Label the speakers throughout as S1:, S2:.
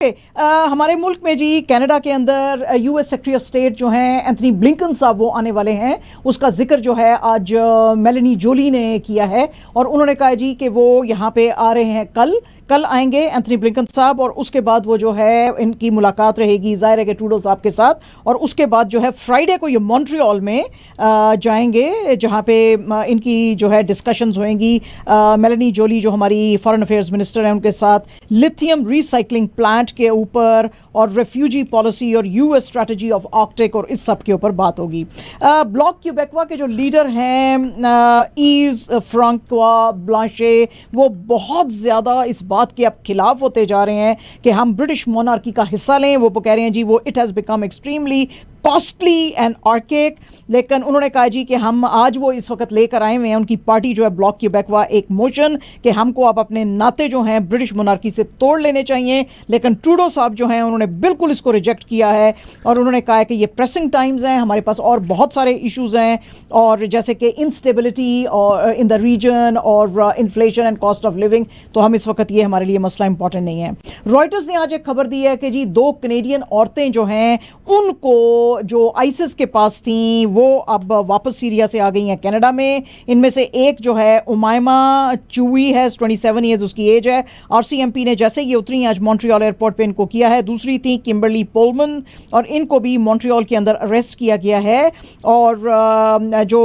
S1: हमारे मुल्क में जी कनाडा के अंदर यूएस सेक्रेटरी ऑफ स्टेट जो हैं एंथनी ब्लिंकन साहब वो आने वाले हैं। उसका जिक्र जो है आज मेलेनी जोली ने किया है और उन्होंने कहा जी कि वो यहाँ पे आ रहे हैं कल आएंगे एंथनी ब्लिंकन साहब और उसके बाद वो जो है इनकी मुलाकात रहेगी ज़ाहिर है कि ट्रूडो साहब के साथ और उसके बाद जो है फ्राइडे को ये मॉन्ट्रियल में जाएंगे जहाँ पे इनकी जो है डिस्कशंस होंगी। मेलेनी जोली जो हमारी फॉरेन अफेयर्स मिनिस्टर हैं उनके साथ लिथियम रिसाइकलिंग प्लांट के ऊपर और रेफ्यूजी पॉलिसी और यूएस स्ट्रैटेजी ऑफ आर्कटिक और इस सब के ऊपर बात होगी। ब्लॉक क्यूबेकवा के जो लीडर हैं ईव्स फ्रांकोआ ब्लांशे वो बहुत ज़्यादा इस बात के अब खिलाफ होते जा रहे हैं कि हम ब्रिटिश मोनार्की का हिस्सा लें। वो कह रहे हैं जी वो it has become extremely costly and archaic. लेकिन उन्होंने कहा जी कि हम आज वो इस वक्त लेकर आए हुए हैं उनकी पार्टी जो है ब्लॉक क्यूबेकवा एक मोशन कि हमको अब अपने नाते जो हैं ब्रिटिश मोनार्की से तोड़ लेने चाहिए। लेकिन ट्रूडो साहब जो हैं उन्होंने बिल्कुल इसको रिजेक्ट किया है और उन्होंने कहा है कि ये प्रेसिंग टाइम्स हैं, हमारे पास और बहुत सारे इश्यूज़ हैं और जैसे कि इंस्टेबिलिटी और इन द रीजन और inflation and cost of living, तो हम इस वक्त ये हमारे लिए मसला इंपॉर्टेंट नहीं है। रॉयटर्स ने आज एक खबर दी है कि जी 2 कनेडियन औरतें जो हैं उनको जो आइसिस के पास थी वो अब वापस सीरिया से आ गई हैं कनाडा में। इनमें से एक जो है उमायमा चुई है, 27 ईयर्स उसकी एज है। आरसीएमपी ने जैसे ये उतरी आज मॉन्ट्रियल एयरपोर्ट पे इनको किया है। दूसरी थी किम्बरली पोलमन और इनको भी मॉन्ट्रियल के अंदर अरेस्ट किया गया है और जो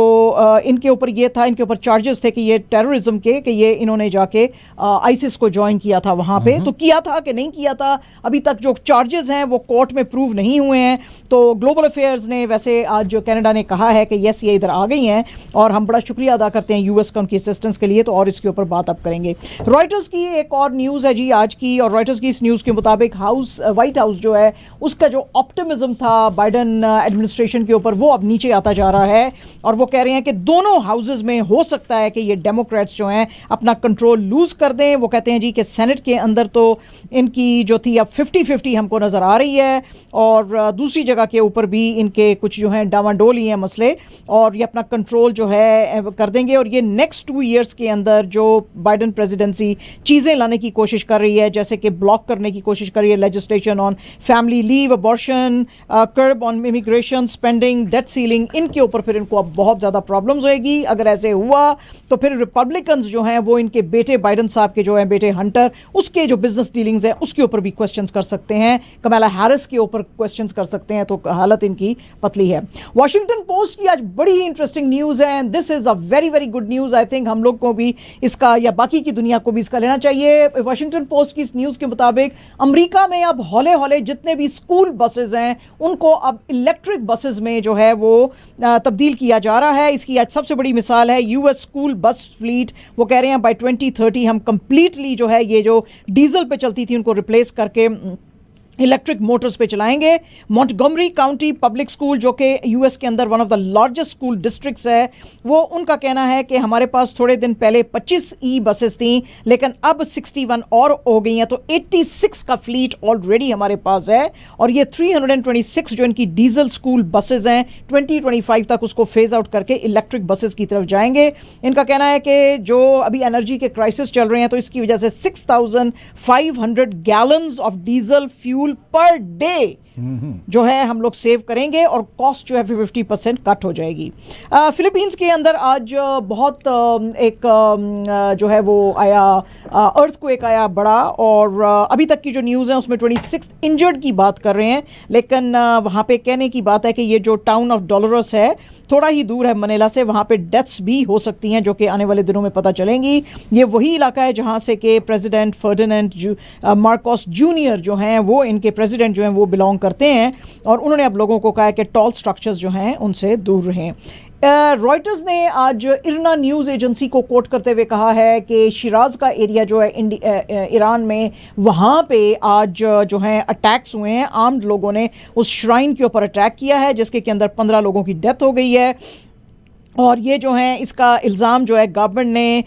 S1: इनके ऊपर ये था, इनके ऊपर चार्जेस थे कि ये टेररिज्म के कि ये इन्होंने जाके आइसिस को ज्वाइन किया था वहाँ पे। तो किया था कि नहीं किया था, अभी तक जो चार्जेस हैं वो कोर्ट में प्रूव नहीं हुए हैं। तो ग्लोबल अफेयर्स ने वैसे आज जो कनाडा ने कहा है कि यस ये इधर आ गई हैं और हम बड़ा शुक्रिया अदा करते हैं यूएस का उनकी असिस्टेंस के लिए। तो और इसके ऊपर बात अब करेंगे। रॉयटर्स की एक और न्यूज़ है जी आज की और रॉयटर्स की इस न्यूज़ के मुताबिक व्हाइट हाउस जो है उसका जो ऑप्टिमिज्म था बाइडन एडमिनिस्ट्रेशन के ऊपर वो अब नीचे आता जा रहा है और वो कह रहे हैं कि दोनों हाउसेज में हो सकता है कि ये डेमोक्रेट्स जो हैं अपना कंट्रोल लूज कर दें। वो कहते हैं जी कि सेनेट के अंदर तो इनकी जो थी अब 50-50 हमको नज़र आ रही है और दूसरी जगह के ऊपर भी इनके कुछ जो हैं डावाडोल ही हैं मसले और ये अपना कंट्रोल जो है कर देंगे। और ये नेक्स्ट 2 ईयर्स के अंदर जो बाइडन प्रेसिडेंसी चीज़ें लाने की कोशिश कर रही है जैसे कि ब्लॉक करने की कोशिश कर रही है legislation on family leave, abortion, curb on immigration spending, debt ceiling, इनके ऊपर फिर इनको अब बहुत ज़्यादा प्रॉब्लम्स होएगी। अगर ऐसे हुआ तो फिर रिपब्लिकन्स जो हैं वो इनके बेटे बाइडन साहब के जो हैं बेटे हंटर उसके जो बिजनेस डीलिंग्स हैं उसके ऊपर भी क्वेश्चंस कर सकते हैं, कमला हैरिस के ऊपर क्वेश्चंस कर सकते हैं। तो हालत इनकी पतली है। वॉशिंगटन पोस्ट की आज बड़ी ही इंटरेस्टिंग न्यूज़ है and this is a very very good news. I think हम लोग को भी इसका या बाकी की दुनिया को भी इसका लेना चाहिए। वॉशिंगटन पोस्ट की इस न्यूज़ के मुताबिक अमेरिका में अब हौले हौले जितने भी स्कूल बसेस हैं उनको अब इलेक्ट्रिक बसेस में जो है वो तब्दील किया जा रहा है। इसकी आज सबसे बड़ी मिसाल है यूएस स्कूल बस फ्लीट। वो कह रहे हैं बाय 2030 हम कंप्लीटली जो है ये जो डीजल पे चलती थी उनको रिप्लेस करके इलेक्ट्रिक मोटर्स पे चलाएंगे। मॉन्टगोमरी काउंटी पब्लिक स्कूल जो कि यूएस के अंदर one of the largest school districts है वो उनका कहना है कि हमारे पास थोड़े दिन पहले 25 ई बसेस थी लेकिन अब 61 और हो गई हैं। तो 86 का फ्लीट ऑलरेडी हमारे पास है और ये 326 जो इनकी डीजल स्कूल बसेस हैं 2025 तक उसको फेज आउट करके इलेक्ट्रिक बसेस की तरफ जाएंगे। इनका कहना है कि जो अभी एनर्जी के क्राइसिस चल रहे हैं तो इसकी वजह से 6500 gallons of diesel fuel per day जो है हम लोग सेव करेंगे और कॉस्ट जो है 50% कट हो जाएगी। फिलीपींस के अंदर आज बहुत एक जो है वो आया अर्थक्वेक आया बड़ा और अभी तक की जो न्यूज़ है उसमें 26 इंजर्ड की बात कर रहे हैं। लेकिन वहाँ पे कहने की बात है कि ये जो टाउन ऑफ डोलोरस है थोड़ा ही दूर है मनीला से, वहाँ पे डेथ्स भी हो सकती हैं जो कि आने वाले दिनों में पता चलेंगी। ये वही इलाका है जहाँ से कि प्रेसिडेंट फर्डिनेंड मार्कोस जूनियर जो हैं वो इनके प्रेसिडेंट जो हैं वो बिलोंग करते हैं और उन्होंने अब लोगों को कहा है कि टॉल स्ट्रक्चर्स जो हैं उनसे दूर रहें। रॉयटर्स ने आज इरना न्यूज़ एजेंसी को कोट करते हुए कहा है कि शिराज का एरिया जो है ईरान में वहाँ पे आज जो हैं अटैक्स हुए हैं। आर्म्ड लोगों ने उस श्राइन के ऊपर अटैक किया है जिसके के अंदर 15 लोगों की डेथ हो गई है। और ये जो है इसका इल्ज़ाम जो है गवर्नमेंट ने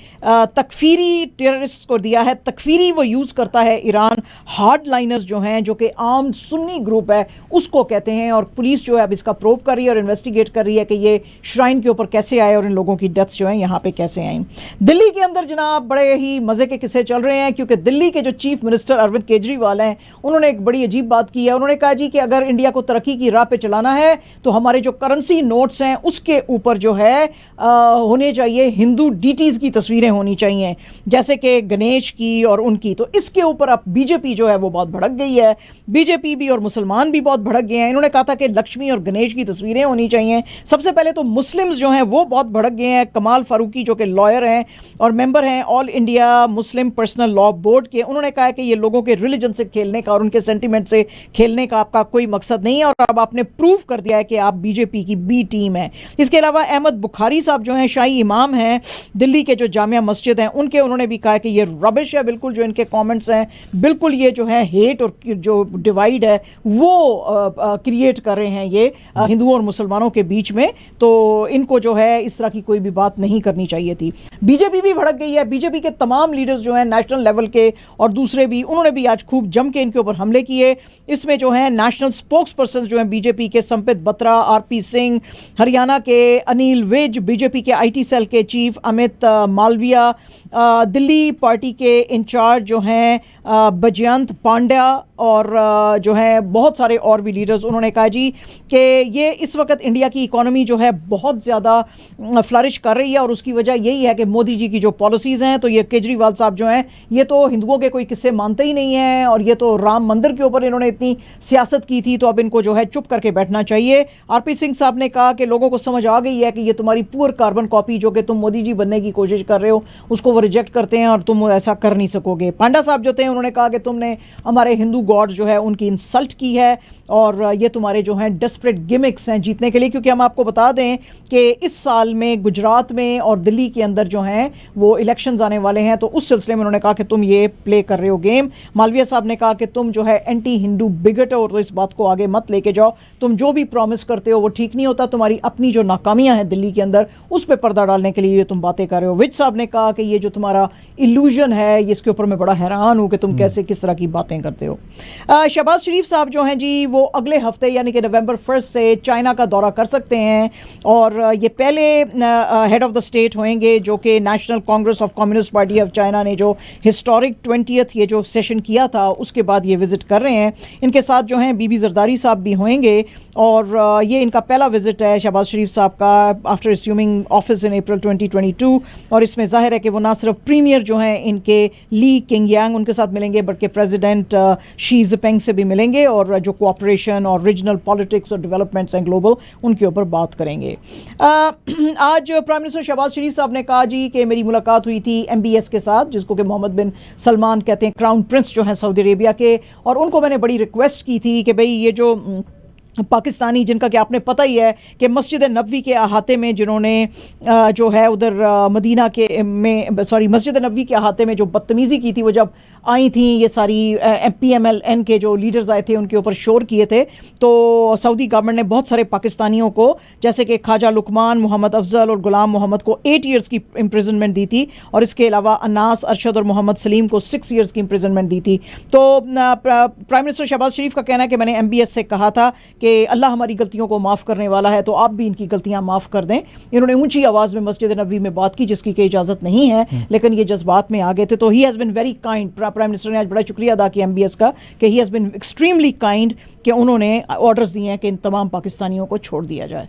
S1: तकफीरी टेररिस्ट को दिया है। तकफीरी वो यूज़ करता है ईरान, हार्ड लाइनर्स जो हैं जो कि आम सुन्नी ग्रुप है उसको कहते हैं, और पुलिस जो है अब इसका प्रोब कर रही है और इन्वेस्टिगेट कर रही है कि ये श्राइन के ऊपर कैसे आए और इन लोगों की डेथ्स जो हैं यहाँ पे कैसे आई। दिल्ली के अंदर जनाब बड़े ही मज़े के किस्से चल रहे हैं, क्योंकि दिल्ली के जो चीफ मिनिस्टर अरविंद केजरीवाल हैं उन्होंने एक बड़ी अजीब बात की है। उन्होंने कहा जी कि अगर इंडिया को तरक्की की राह पे चलाना है तो हमारे जो करेंसी नोट्स हैं उसके ऊपर जो है होने चाहिए हिंदू डीटीज़ की तस्वीरें होनी चाहिए, जैसे कि गणेश की और उनकी। तो इसके ऊपर अब बीजेपी जो है वो बहुत भड़क गई है, बीजेपी भी और मुसलमान भी बहुत भड़क गए हैं। इन्होंने कहा था कि लक्ष्मी और गणेश की तस्वीरें होनी चाहिए। सबसे पहले तो मुस्लिम्स जो हैं वो बहुत भड़क गए हैं। कमाल फारूकी जो कि लॉयर हैं और मेंबर हैं all India Muslim personal law board के, उन्होंने कहा कि ये लोगों के रिलीजन से खेलने का और उनके सेंटिमेंट से खेलने का आपका कोई मकसद नहीं है, और अब आपने प्रूव कर दिया है कि आप बीजेपी की बी टीम है। इसके अलावा अहमद बुखारी साहब जो हैं शाही इमाम हैं दिल्ली के जो जामिया मस्जिद हैं उनके, उन्होंने भी कहा कि ये रबिश है बिल्कुल जो इनके कमेंट्स हैं, बिल्कुल ये जो है हेट और जो डिवाइड है वो क्रिएट कर रहे हैं ये हिंदुओं और मुसलमानों के बीच में। तो इनको जो है इस तरह की कोई भी बात नहीं करनी चाहिए थी। बीजेपी भी भड़क गई है। बीजेपी के तमाम लीडर्स जो हैं नेशनल लेवल के और दूसरे भी, उन्होंने भी आज खूब जम के इनके ऊपर हमले किए। इसमें जो है नेशनल स्पोक्स पर्सन जो हैं बीजेपी के संपित बत्रा, आरपी सिंह, हरियाणा के अनिल विज, बीजेपी के आईटी सेल के चीफ अमित मालविया, दिल्ली पार्टी के इंचार्ज जो हैं बजयंत पांड्या और जो है बहुत सारे और भी लीडर्स, उन्होंने कहा जी कि ये इस वक्त इंडिया की इकोनॉमी जो है बहुत ज़्यादा फ्लरिश कर रही है और उसकी वजह यही है कि मोदी जी की जो पॉलिसीज़ हैं। तो ये केजरीवाल साहब जो हैं ये तो हिंदुओं के कोई किस्से मानते ही नहीं हैं, और ये तो राम मंदिर के ऊपर इन्होंने इतनी सियासत की थी, तो अब इनको जो है चुप करके बैठना चाहिए। आरपी सिंह साहब ने कहा कि लोगों को समझ आ गई है कि ये तुम्हारी पुअर कार्बन कॉपी जो कि तुम मोदी जी बनने की कोशिश कर रहे हो उसको वो रिजेक्ट करते हैं और तुम ऐसा कर नहीं सकोगे। पांडा साहब जो थे उन्होंने कहा कि तुमने हमारे हिंदू गॉड जो है उनकी इंसल्ट की है और ये तुम्हारे जो हैं डेस्परेट गिमिक्स हैं जीतने के लिए, क्योंकि हम आपको बता दें कि इस साल में गुजरात में और दिल्ली के अंदर जो हैं वो इलेक्शंस आने वाले हैं। तो उस सिलसिले में उन्होंने कहा कि तुम ये प्ले कर रहे हो गेम। मालविया साहब ने कहा कि तुम जो है एंटी हिंदू बिगट हो, तो इस बात को आगे मत लेके जाओ। तुम जो भी प्रॉमिस करते हो वो ठीक नहीं होता। तुम्हारी अपनी जो नाकामियां हैं दिल्ली के अंदर उस पर पर्दा डालने के लिए ये तुम बातें कर रहे हो। विज साहब ने कहा कि ये जो तुम्हारा इल्यूजन है इसके ऊपर मैं बड़ा हैरान हूं कि तुम कैसे किस तरह की बातें करते हो। शहबाज शरीफ साहब जो हैं जी वो अगले हफ्ते यानी कि नवंबर 1 से चाइना का दौरा कर सकते हैं, और ये पहले हेड ऑफ द स्टेट होंगे जो कि national Congress of communist party of China ने जो हिस्टोरिक 20th ये जो सेशन किया था उसके बाद ये विजिट कर रहे हैं। इनके साथ जो हैं बीबी जरदारी साहब भी होंगे, और ये इनका पहला विजिट है शहबाज शरीफ साहब का आफ्टर अस्यूमिंग ऑफिस इन अप्रैल 2022, और इसमें जाहिर है कि वो ना सिर्फ प्रीमियर जो हैं इनके ली किंग यांग उनके साथ मिलेंगे बल्कि प्रेसिडेंट शी जिनपिंग से भी मिलेंगे, और जो कोऑपरेशन और रीजनल पॉलिटिक्स और डेवलपमेंट्स हैं ग्लोबल उनके ऊपर बात करेंगे। आज प्राइम मिनिस्टर शहबाज शरीफ साहब ने कहा जी कि मेरी मुलाकात हुई थी MBS के साथ, जिसको कि मोहम्मद बिन सलमान कहते हैं, क्राउन प्रिंस जो हैं सऊदी अरेबिया के, और उनको मैंने बड़ी रिक्वेस्ट की थी कि भाई ये जो पाकिस्तानी जिनका कि आपने पता ही है कि मस्जिद नबवी के अहाते में जिन्होंने जो है उधर मदीना के में मस्जिद नबवी के अहाते में जो बदतमीज़ी की थी, वो जब आई थी ये सारी PMLN के जो लीडर्स आए थे उनके ऊपर शोर किए थे, तो सऊदी गवर्नमेंट ने बहुत सारे पाकिस्तानियों को जैसे कि ख्वाजा लुकमान, मोहम्मद अफजल और गुलाम मोहम्मद को 8 years की इम्प्रिजनमेंट दी थी, और इसके अलावा अनास, अरशद और मोहम्मद सलीम को 6 years की इम्प्रिजनमेंट दी थी। तो प्राइम मिनिस्टर शहबाज शरीफ का कहना है कि मैंने MBS से कहा था कि अल्लाह हमारी गलतियों को माफ़ करने वाला है, तो आप भी इनकी गलतियां माफ़ कर दें। इन्होंने ऊंची आवाज़ में मस्जिद नबवी में बात की जिसकी कोई इजाज़त नहीं है, लेकिन ये जज्बात में आ गए थे। तो he has been very kind, prime minister ने आज बड़ा शुक्रिया अदा किया MBS का कि he has been extremely kind कि उन्होंने ऑर्डर्स दिए हैं कि इन तमाम पाकिस्तानियों को छोड़ दिया जाए।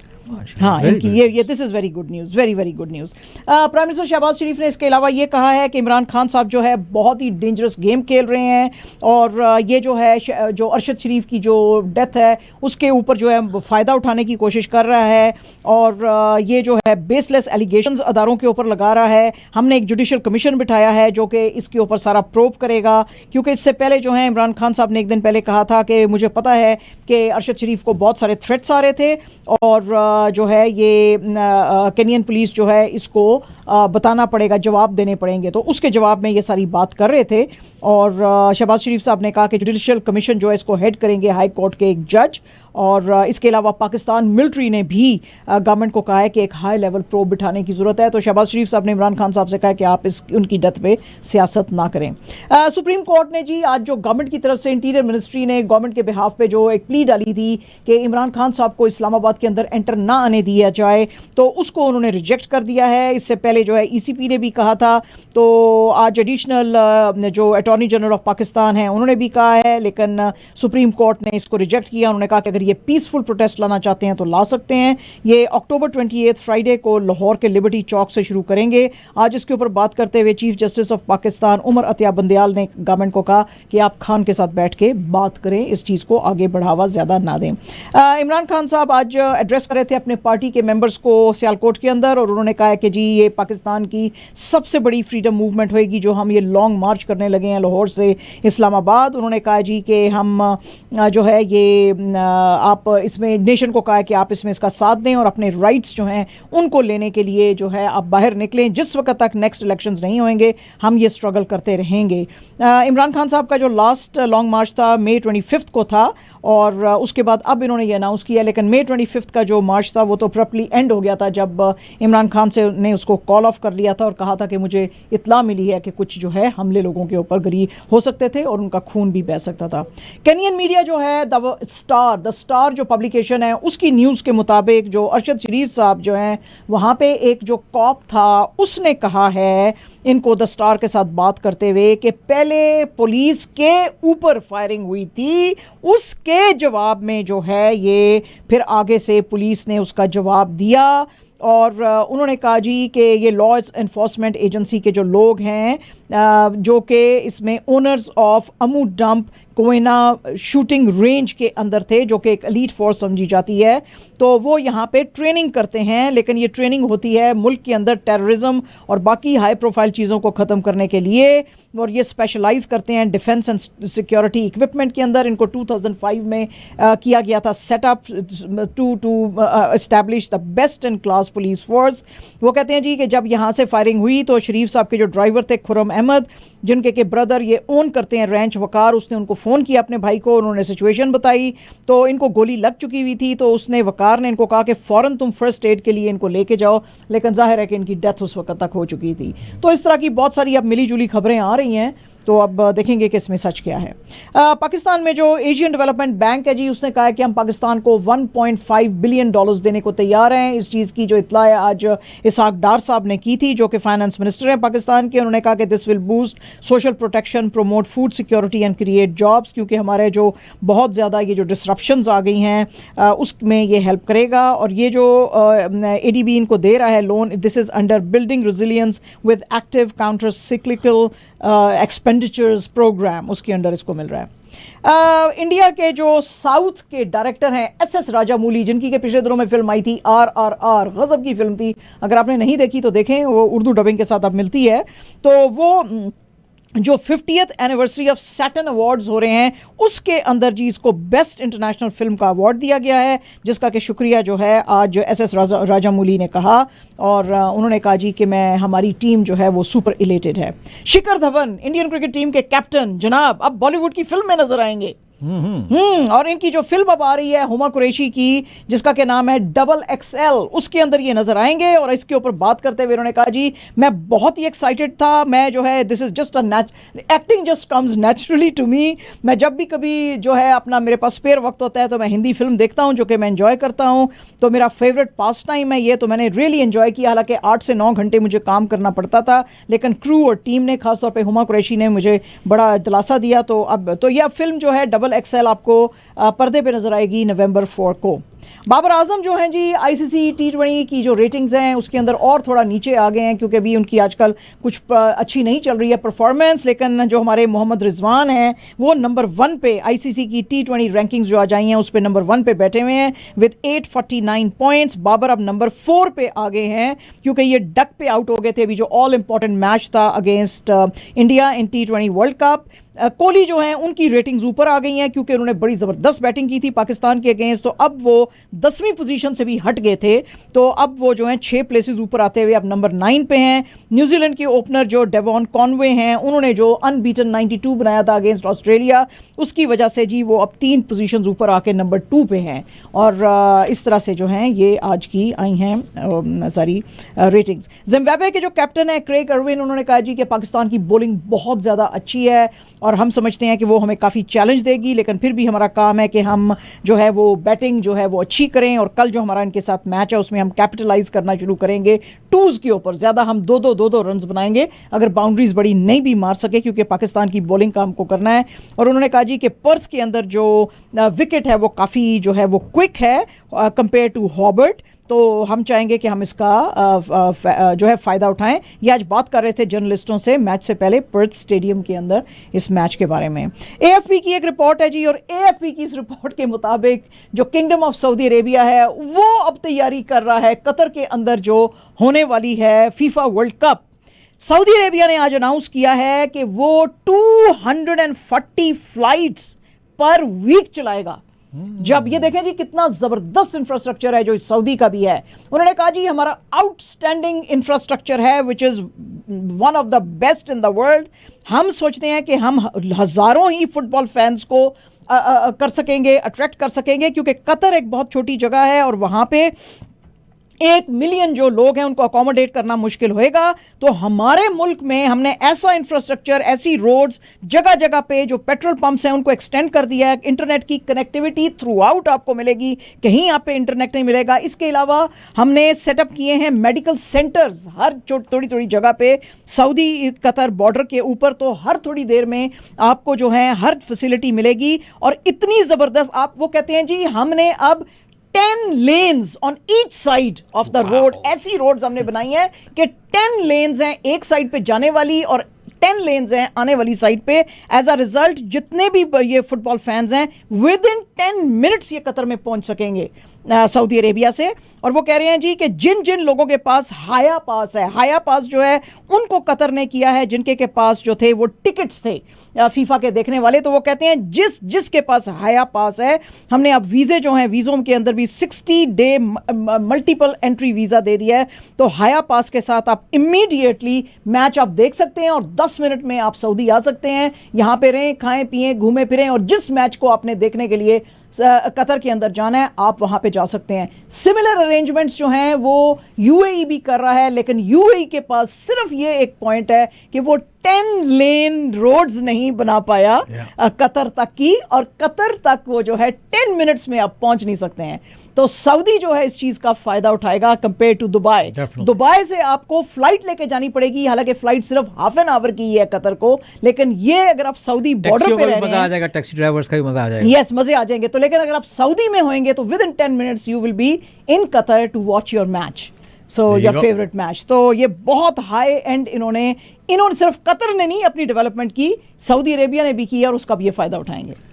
S1: हाँ, इनकी ये this is very good news, very very good news. Prime minister Shehbaz Sharif ने इसके अलावा ये कहा है कि इमरान खान साहब जो है बहुत ही डेंजरस गेम खेल रहे हैं, और ये जो है जो अरशद शरीफ की जो डेथ है उसके ऊपर जो है फ़ायदा उठाने की कोशिश कर रहा है, और ये जो है बेसलेस एलिगेशंस अदारों के ऊपर लगा रहा है। हमने एक जुडिशल कमीशन बिठाया है जो कि इसके ऊपर सारा प्रोब करेगा, क्योंकि इससे पहले जो है इमरान खान साहब ने एक दिन पहले कहा था कि मुझे पता है कि अरशद शरीफ को बहुत सारे थ्रेट्स आ रहे थे, और जो है ये केनियन पुलिस जो है इसको बताना पड़ेगा, जवाब देने पड़ेंगे। तो उसके जवाब में ये सारी बात कर रहे थे। और शहबाज शरीफ साहब ने कहा कि जुडिशल कमीशन जो है इसको हेड करेंगे हाई कोर्ट के एक जज। और इसके अलावा पाकिस्तान मिलिट्री ने भी गवर्नमेंट को कहा है कि एक हाई लेवल प्रोब बिठाने की ज़रूरत है। तो शहबाज शरीफ साहब ने इमरान खान साहब से कहा कि आप उनकी डेथ पे सियासत ना करें। सुप्रीम कोर्ट ने जी आज जो गवर्नमेंट की तरफ से इंटीरियर मिनिस्ट्री ने गवर्नमेंट के बिहाफ पे जो एक प्ली डाली थी कि इमरान खान साहब को इस्लामाबाद के अंदर एंटर ना आने दिया जाए, तो उसको उन्होंने रिजेक्ट कर दिया है। इससे पहले जो है ईसीपी ने भी कहा था। तो आज एडिशनल जो अटॉर्नी जनरल ऑफ पाकिस्तान है उन्होंने भी कहा है, लेकिन सुप्रीम कोर्ट ने इसको रिजेक्ट किया। उन्होंने कहा कि अगर ये पीसफुल प्रोटेस्ट लाना चाहते हैं तो ला सकते हैं। ये अक्टूबर 28 फ्राइडे को लाहौर के लिबर्टी चौक से शुरू करेंगे। आज इसके ऊपर बात करते हुए chief justice of Pakistan Umar Ata Bandial ने गवर्नमेंट को कहा कि आप खान के साथ बैठ के बात करें, इस चीज़ को आगे बढ़ावा ज़्यादा ना दें। इमरान खान साहब आज एड्रेस कर रहे थे अपने पार्टी के मेंबर्स को सियालकोट के अंदर, और उन्होंने कहा है कि जी ये पाकिस्तान की सबसे बड़ी फ्रीडम मूवमेंट होएगी जो हम ये लॉन्ग मार्च करने लगे हैं लाहौर से इस्लामाबाद। उन्होंने कहा जी कि हम जो है ये आप इसमें नेशन को कहा है कि आप इसमें इसका साथ दें और अपने राइट्स जो हैं उनको लेने के लिए जो है आप बाहर निकलें। जिस वक्त तक नेक्स्ट इलेक्शंस नहीं होंगे हम ये स्ट्रगल करते रहेंगे। इमरान खान साहब का जो लास्ट लॉन्ग मार्च था मई 25 को था, और उसके बाद अब इन्होंने ये अनाउंस किया, लेकिन मई 25 का जो मार्च था वो तो प्रॉपरली एंड हो गया था जब इमरान खान से ने उसको कॉल ऑफ कर लिया था और कहा था कि मुझे इत्ला मिली है कि कुछ जो है हमले लोगों के ऊपर गरी हो सकते थे और उनका खून भी बह सकता था। केनियन मीडिया जो है द स्टार जो पब्लिकेशन है उसकी न्यूज़ के मुताबिक जो अरशद शरीफ साहब जो हैं वहाँ पे एक जो कॉप था उसने कहा है इनको द स्टार के साथ बात करते हुए कि पहले पुलिस के ऊपर फायरिंग हुई थी, उसके जवाब में जो है ये फिर आगे से पुलिस ने उसका जवाब दिया। और उन्होंने कहा जी कि ये लॉ इन्फोर्समेंट एजेंसी के जो लोग हैं जो कि इसमें owners of Amu dump Koyna shooting range के अंदर थे, जो कि एक एलीट फोर्स समझी जाती है, तो वो यहाँ पे ट्रेनिंग करते हैं। लेकिन ये ट्रेनिंग होती है मुल्क के अंदर टेररिज्म और बाकी हाई प्रोफाइल चीज़ों को ख़त्म करने के लिए, और ये स्पेशलाइज करते हैं डिफेंस एंड सिक्योरिटी इक्विपमेंट के अंदर। इनको 2005 में किया गया था setup to establish the best in class police force. वो कहते हैं जी कि जब यहाँ से फायरिंग हुई तो शरीफ साहब के जो ड्राइवर थे खुर्रम अहमद, जिनके के ब्रदर ये ओन करते हैं रैंच वकार, उसने उनको फ़ोन किया अपने भाई को, उन्होंने सिचुएशन बताई तो इनको गोली लग चुकी हुई थी। तो उसने वकार ने इनको कहा कि फ़ौरन तुम फर्स्ट एड के लिए इनको लेके जाओ, लेकिन जाहिर है कि इनकी डेथ उस वक्त तक हो चुकी थी। तो इस तरह की बहुत सारी अब मिली जुली खबरें आ रही हैं, तो अब देखेंगे कि इसमें सच क्या है। पाकिस्तान में जो एशियन डेवलपमेंट बैंक है जी उसने कहा है कि हम पाकिस्तान को $1.5 बिलियन देने को तैयार हैं। इस चीज़ की जो इत्ला है आज इसहाक डार साहब ने की थी, जो कि फाइनेंस मिनिस्टर हैं पाकिस्तान के। उन्होंने कहा कि this will boost social protection, promote food security and create jobs, क्योंकि हमारे जो बहुत ज़्यादा ये जो डिसरप्शंस आ गई हैं उसमें ये हेल्प करेगा। और ये जो ADB इनको दे रहा है loan, this is under building resilience with active counter cyclical expenditures programme, उसके अंडर इसको मिल रहा है। इंडिया के जो साउथ के डायरेक्टर हैं SS राजामौली, जिनकी के पिछले दिनों में फिल्म आई थी RRR, गजब की फिल्म थी, अगर आपने नहीं देखी तो देखें, वो उर्दू डबिंग के साथ अब मिलती है। तो वो जो 50th anniversary of Saturn awards हो रहे हैं उसके अंदर जी इसको बेस्ट इंटरनेशनल फिल्म का अवार्ड दिया गया है, जिसका कि शुक्रिया जो है आज SS राजामौली ने कहा। और उन्होंने कहा जी कि मैं हमारी टीम जो है वो सुपर इलेटेड है। Shikhar Dhawan Indian cricket team के कैप्टन जनाब अब बॉलीवुड की फिल्म में नजर आएंगे। और इनकी जो फिल्म अब आ रही है हुमा कुरैशी की, जिसका के नाम है XXL, उसके अंदर ये नजर आएंगे। और इसके ऊपर बात करते हुए उन्होंने कहा जी मैं बहुत ही एक्साइटेड था, मैं जो है this is just acting just comes naturally to me. मैं जब भी कभी जो है अपना मेरे पास स्पेयर वक्त होता है तो मैं हिंदी फिल्म देखता हूँ, जो कि मैं एंजॉय करता हूँ। तो मेरा फेवरेट पास टाइम है ये, तो मैंने रियली एंजॉय किया। हालांकि 8 से 9 घंटे मुझे काम करना पड़ता था, लेकिन क्रू और टीम ने, खासतौर पर हुमा कुरैशी ने मुझे बड़ा दिलासा दिया। तो अब तो यह फिल्म जो है XXL आपको पर्दे पे नजर आएगी नवंबर 4 को। बाबर आजम जो हैं जी ICC T20 की जो रेटिंग्स हैं उसके अंदर और थोड़ा नीचे आ गए हैं, क्योंकि अभी उनकी आजकल कुछ अच्छी नहीं चल रही है परफॉर्मेंस। लेकिन जो हमारे मोहम्मद रिजवान हैं वो नंबर 1 पे ICC की T20 रैंकिंग्स जो आ जाई हैं उस पे नंबर 1 पे बैठे हुए हैं विद 849 पॉइंट्स। बाबर अब नंबर 4 पे आ गए हैं, क्योंकि ये डक पे आउट हो गए थे अभी जो ऑल इंपॉर्टेंट मैच था against India in T20 world cup. Kohli जो हैं उनकी रेटिंग्स ऊपर आ गई हैं क्योंकि उन्होंने बड़ी ज़बरदस्त बैटिंग की थी पाकिस्तान के अगेंस्ट, तो अब वो 10वीं पोजीशन से भी हट गए थे, तो अब वो जो हैं 6 प्लेसेस ऊपर आते हुए अब नंबर 9 पे हैं। न्यूजीलैंड के ओपनर जो डेवॉन कॉनवे हैं, उन्होंने जो अनबीटन 92 बनाया था अगेंस्ट ऑस्ट्रेलिया, उसकी वजह से जी वो अब 3 पोजीशंस ऊपर आके नंबर 2 पे हैं। और इस तरह से जो हैं ये आज की आई हैं सारी रेटिंग्स। जिम्बाब्वे के जो कैप्टन है क्रेग अर्विन, उन्होंने कहा जी कि पाकिस्तान की बॉलिंग बहुत ज़्यादा अच्छी है और हम समझते हैं कि वो हमें काफ़ी चैलेंज देगी, लेकिन फिर भी हमारा काम है कि हम जो है वो बैटिंग जो है वो अच्छी करें, और कल जो हमारा इनके साथ मैच है उसमें हम कैपिटलाइज करना शुरू करेंगे टूज़ के ऊपर, ज़्यादा हम दो रन्स बनाएंगे अगर बाउंड्रीज बड़ी नहीं भी मार सके, क्योंकि पाकिस्तान की बॉलिंग का हमको करना है। और उन्होंने कहा जी कि पर्थ के अंदर जो विकेट है वो काफ़ी जो है वो क्विक है कंपेयर टू हॉबर्ट, तो हम चाहेंगे कि हम इसका जो है फ़ायदा उठाएं। ये आज बात कर रहे थे जर्नलिस्टों से मैच से पहले पर्थ स्टेडियम के अंदर इस मैच के बारे में। एएफपी की एक रिपोर्ट है जी, और एएफपी की इस रिपोर्ट के मुताबिक जो किंगडम ऑफ सऊदी अरेबिया है वो अब तैयारी कर रहा है कतर के अंदर जो होने वाली है FIFA world cup. Saudi Arabia ने आज अनाउंस किया है कि वो 240 फ्लाइट्स पर वीक चलाएगा। जब ये देखें जी कितना ज़बरदस्त इंफ्रास्ट्रक्चर है जो सऊदी का भी है। उन्होंने कहा जी हमारा आउटस्टैंडिंग इंफ्रास्ट्रक्चर है which is one of the best in the world. हम सोचते हैं कि हम हज़ारों ही फुटबॉल फैंस को कर सकेंगे, अट्रैक्ट कर सकेंगे, क्योंकि कतर एक बहुत छोटी जगह है और वहाँ पे 1 मिलियन जो लोग हैं उनको अकोमोडेट करना मुश्किल होएगा। तो हमारे मुल्क में हमने ऐसा इंफ्रास्ट्रक्चर, ऐसी रोड्स, जगह जगह पे जो पेट्रोल पंप्स हैं उनको एक्सटेंड कर दिया है। इंटरनेट की कनेक्टिविटी थ्रू आउट आपको मिलेगी, कहीं आप पे इंटरनेट नहीं मिलेगा। इसके अलावा हमने सेटअप किए हैं मेडिकल सेंटर्स हर थोड़ी थोड़ी जगह पे, सऊदी कतर बॉर्डर के ऊपर, तो हर थोड़ी देर में आपको जो है हर फैसिलिटी मिलेगी। और इतनी ज़बरदस्त, आप वो कहते हैं जी हमने अब 10 lens on each side of the road, ऐसी रोड्स हमने बनाई हैं कि 10 लेन्स हैं एक साइड पे जाने वाली और 10 लेन्स हैं आने वाली साइड पे। एज अ रिजल्ट जितने भी ये फुटबॉल फैंस हैं विद इन 10 मिनट्स ये कतर में पहुंच सकेंगे सऊदी अरेबिया से। और वो कह रहे हैं जी कि जिन जिन लोगों के पास हाया पास है, हाया पास जो है उनको कतर ने किया है, जिनके के पास जो थे वो टिकट्स थे फीफा के देखने वाले, तो वो कहते हैं जिसके पास हाया पास है, हमने अब वीज़े जो हैं वीज़ों के अंदर भी 60 डे मल्टीपल एंट्री वीज़ा दे दिया है। तो हाया पास के साथ आप इमीडिएटली मैच आप देख सकते हैं और 10 मिनट में आप सऊदी आ सकते हैं, यहाँ पे रहें, खाएं पिएं, घूमें फिरें, और जिस मैच को आपने देखने के लिए कतर के अंदर जाना है आप वहाँ पे जा सकते हैं। सिमिलर अरेंजमेंट्स जो हैं वो यूएई भी कर रहा है, लेकिन यूएई के पास सिर्फ ये एक पॉइंट है कि वो 10 लेन रोड्स नहीं बना पाया कतर तक की, और कतर तक वो जो है 10 मिनट्स में आप पहुंच नहीं सकते हैं। तो सऊदी जो है इस चीज का फायदा उठाएगा कंपेयर टू दुबई। दुबई से आपको फ्लाइट लेके जानी पड़ेगी, हालांकि फ्लाइट सिर्फ हाफ एन आवर की है कतर को, लेकिन ये अगर आप सऊदी बॉर्डर पे रह रहे हैं,
S2: मजा आ जाएगा, टैक्सी ड्राइवर्स का भी मजा आ जाएगा।
S1: यस, मजे आ जाएंगे। तो लेकिन अगर आप सऊदी में होंगे तो within 10 minutes you will be in Qatar to watch your match, so your favourite match. तो ये बहुत हाई एंड इन्होंने सिर्फ कतर ने नहीं अपनी डेवलपमेंट की, सऊदी अरेबिया ने भी की और उसका भी ये फायदा उठाएंगे।